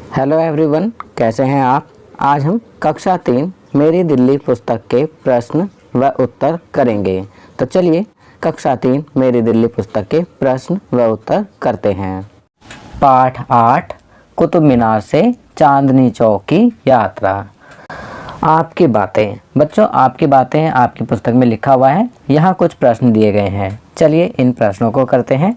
Hello everyone, कैसे हैं आप। आज हम कक्षा 3 मेरी दिल्ली पुस्तक के प्रश्न व उत्तर करेंगे। तो चलिए कक्षा 3 मेरी दिल्ली पुस्तक के प्रश्न व उत्तर करते हैं। पाठ 8 कुतुब मीनार से चांदनी चौक की यात्रा। आपकी बातें। बच्चों, आपकी बातें आपकी पुस्तक में लिखा हुआ है। यहाँ कुछ प्रश्न दिए गए हैं। चलिए इन प्रश्नों को करते हैं।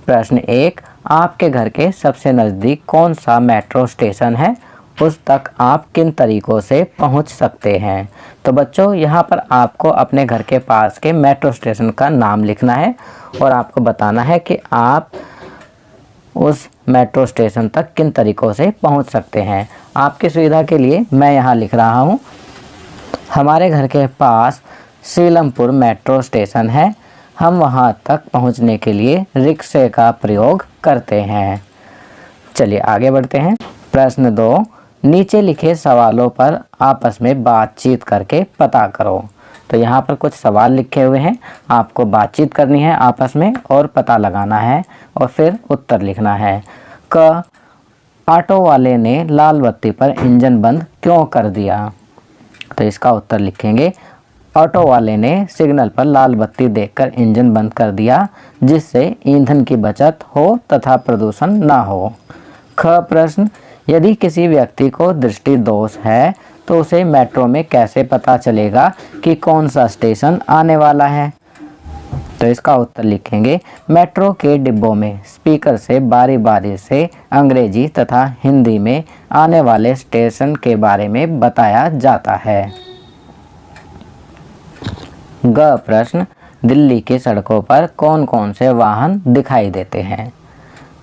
प्रश्न 1, आपके घर के सबसे नज़दीक कौन सा मेट्रो स्टेशन है, उस तक आप किन तरीक़ों से पहुंच सकते हैं। तो बच्चों, यहाँ पर आपको अपने घर के पास के मेट्रो स्टेशन का नाम लिखना है और आपको बताना है कि आप उस मेट्रो स्टेशन तक किन तरीक़ों से पहुंच सकते हैं। आपकी सुविधा के लिए मैं यहाँ लिख रहा हूँ, हमारे घर के पास सीलमपुर मेट्रो स्टेशन है। हम वहां तक पहुंचने के लिए रिक्शे का प्रयोग करते हैं। चलिए आगे बढ़ते हैं। प्रश्न 2, नीचे लिखे सवालों पर आपस में बातचीत करके पता करो। तो यहाँ पर कुछ सवाल लिखे हुए हैं, आपको बातचीत करनी है आपस में और पता लगाना है और फिर उत्तर लिखना है। क, ऑटो वाले ने लाल बत्ती पर इंजन बंद क्यों कर दिया। तो इसका उत्तर लिखेंगे, ऑटो वाले ने सिग्नल पर लाल बत्ती देखकर इंजन बंद कर दिया, जिससे ईंधन की बचत हो तथा प्रदूषण ना हो। ख प्रश्न, यदि किसी व्यक्ति को दृष्टि दोष है तो उसे मेट्रो में कैसे पता चलेगा कि कौन सा स्टेशन आने वाला है। तो इसका उत्तर लिखेंगे, मेट्रो के डिब्बों में स्पीकर से बारी बारी से अंग्रेजी तथा हिंदी में आने वाले स्टेशन के बारे में बताया जाता है। ग प्रश्न, दिल्ली की सड़कों पर कौन कौन से वाहन दिखाई देते हैं।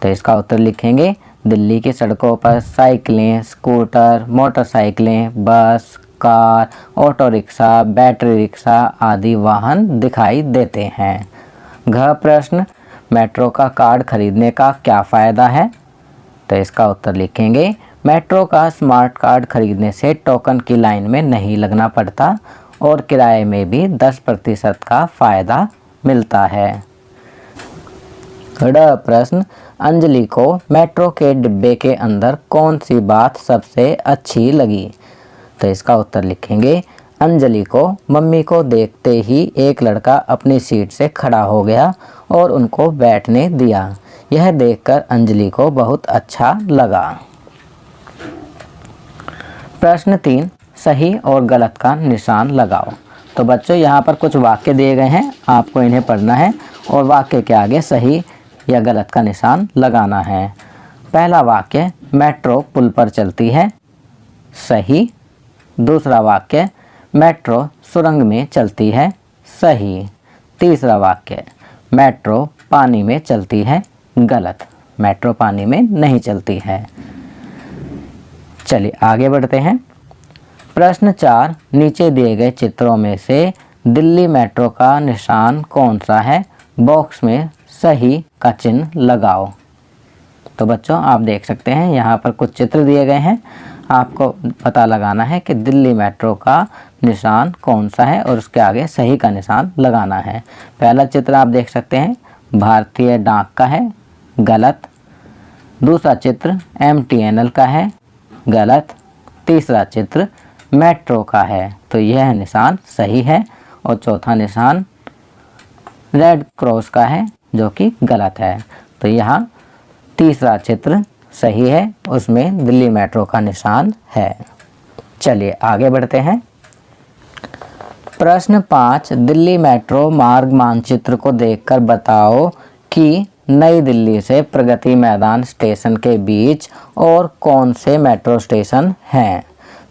तो इसका उत्तर लिखेंगे, दिल्ली की सड़कों पर साइकिलें, स्कूटर, मोटरसाइकिलें, बस, car, auto rickshaw, battery rickshaw आदि वाहन दिखाई देते हैं। घ प्रश्न, मेट्रो का कार्ड खरीदने का क्या फ़ायदा है। तो इसका उत्तर लिखेंगे, मेट्रो का स्मार्ट कार्ड खरीदने से टोकन की लाइन में नहीं लगना पड़ता और किराए में भी 10% का फ़ायदा मिलता है। ड प्रश्न, अंजलि को मेट्रो के डिब्बे के अंदर कौन सी बात सबसे अच्छी लगी। तो इसका उत्तर लिखेंगे, अंजलि को मम्मी को देखते ही एक लड़का अपनी सीट से खड़ा हो गया और उनको बैठने दिया। यह देखकर अंजलि को बहुत अच्छा लगा। प्रश्न 3, सही और गलत का निशान लगाओ। तो बच्चों, यहाँ पर कुछ वाक्य दिए गए हैं, आपको इन्हें पढ़ना है और वाक्य के आगे सही या गलत का निशान लगाना है। पहला वाक्य, मेट्रो पुल पर चलती है, सही। दूसरा वाक्य, मेट्रो सुरंग में चलती है, सही। तीसरा वाक्य, मेट्रो पानी में चलती है, गलत। मेट्रो पानी में नहीं चलती है। चलिए आगे बढ़ते हैं। प्रश्न 4, नीचे दिए गए चित्रों में से दिल्ली मेट्रो का निशान कौन सा है, बॉक्स में सही का चिन्ह लगाओ। तो बच्चों, आप देख सकते हैं यहाँ पर कुछ चित्र दिए गए हैं, आपको पता लगाना है कि दिल्ली मेट्रो का निशान कौन सा है और उसके आगे सही का निशान लगाना है। पहला चित्र आप देख सकते हैं भारतीय डाक का है, गलत। दूसरा चित्र MTNL का है, गलत। तीसरा चित्र मेट्रो का है, तो यह निशान सही है। और चौथा निशान रेड क्रॉस का है, जो कि गलत है। तो यहाँ तीसरा चित्र सही है, उसमें दिल्ली मेट्रो का निशान है। चलिए आगे बढ़ते हैं। प्रश्न 5, दिल्ली मेट्रो मार्ग मानचित्र को देखकर बताओ कि नई दिल्ली से प्रगति मैदान स्टेशन के बीच और कौन से मेट्रो स्टेशन हैं।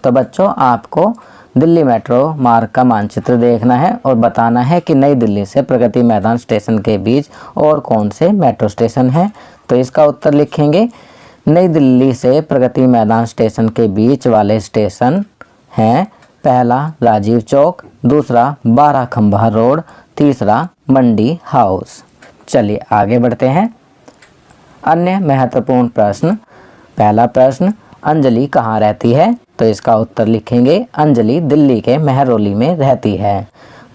तो बच्चों, आपको दिल्ली मेट्रो मार्ग का मानचित्र देखना है और बताना है कि नई दिल्ली से प्रगति मैदान स्टेशन के बीच और कौन से मेट्रो स्टेशन हैं। तो इसका उत्तर लिखेंगे, नई दिल्ली से प्रगति मैदान स्टेशन के बीच वाले स्टेशन हैं, पहला राजीव चौक, दूसरा 12 खंभा रोड, तीसरा मंडी हाउस। चलिए आगे बढ़ते हैं। अन्य महत्वपूर्ण प्रश्न। पहला प्रश्न, अंजलि कहाँ रहती है। तो इसका उत्तर लिखेंगे, अंजलि दिल्ली के मेहरौली में रहती है।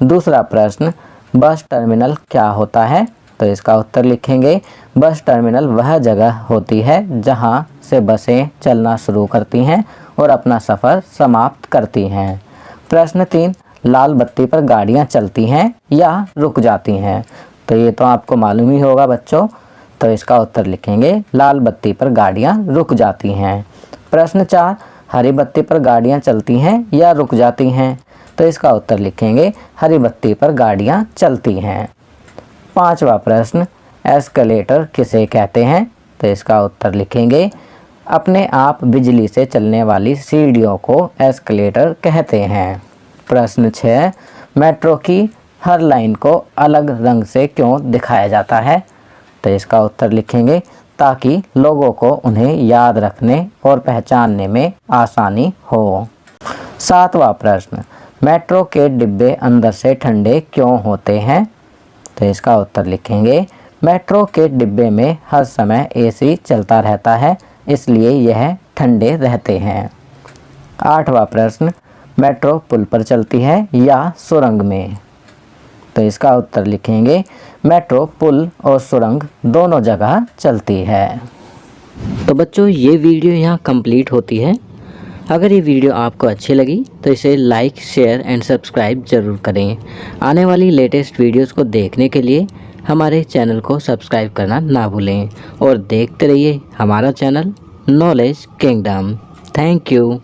दूसरा प्रश्न, बस टर्मिनल क्या होता है। तो इसका उत्तर लिखेंगे बस टर्मिनल वह जगह होती है जहां से बसें चलना शुरू करती हैं और अपना सफ़र समाप्त करती हैं। प्रश्न 3, लाल बत्ती पर गाड़ियां चलती हैं या रुक जाती हैं? तो ये तो आपको मालूम ही होगा बच्चों, तो इसका उत्तर लिखेंगे लाल बत्ती पर गाड़ियां रुक जाती हैं। प्रश्न 4, हरी बत्ती पर गाड़ियां चलती हैं या रुक जाती हैं? तो इसका उत्तर लिखेंगे हरी बत्ती पर गाड़ियां चलती हैं। 5वां प्रश्न, एस्केलेटर किसे कहते हैं? तो इसका उत्तर लिखेंगे अपने आप बिजली से चलने वाली सीढ़ियों को एस्केलेटर कहते हैं। प्रश्न 6, मेट्रो की हर लाइन को अलग रंग से क्यों दिखाया जाता है? तो इसका उत्तर लिखेंगे ताकि लोगों को उन्हें याद रखने और पहचानने में आसानी हो। 7वां प्रश्न, मेट्रो के डिब्बे अंदर से ठंडे क्यों होते हैं? तो इसका उत्तर लिखेंगे मेट्रो के डिब्बे में हर समय एसी चलता रहता है, इसलिए यह ठंडे रहते हैं। 8वां प्रश्न, मेट्रो पुल पर चलती है या सुरंग में? तो इसका उत्तर लिखेंगे मेट्रो पुल और सुरंग दोनों जगह चलती है। तो बच्चों ये वीडियो यहाँ कंप्लीट होती है। अगर ये वीडियो आपको अच्छी लगी तो इसे लाइक, शेयर एंड सब्सक्राइब ज़रूर करें। आने वाली लेटेस्ट वीडियोस को देखने के लिए हमारे चैनल को सब्सक्राइब करना ना भूलें और देखते रहिए हमारा channel knowledge kingdom. Thank you.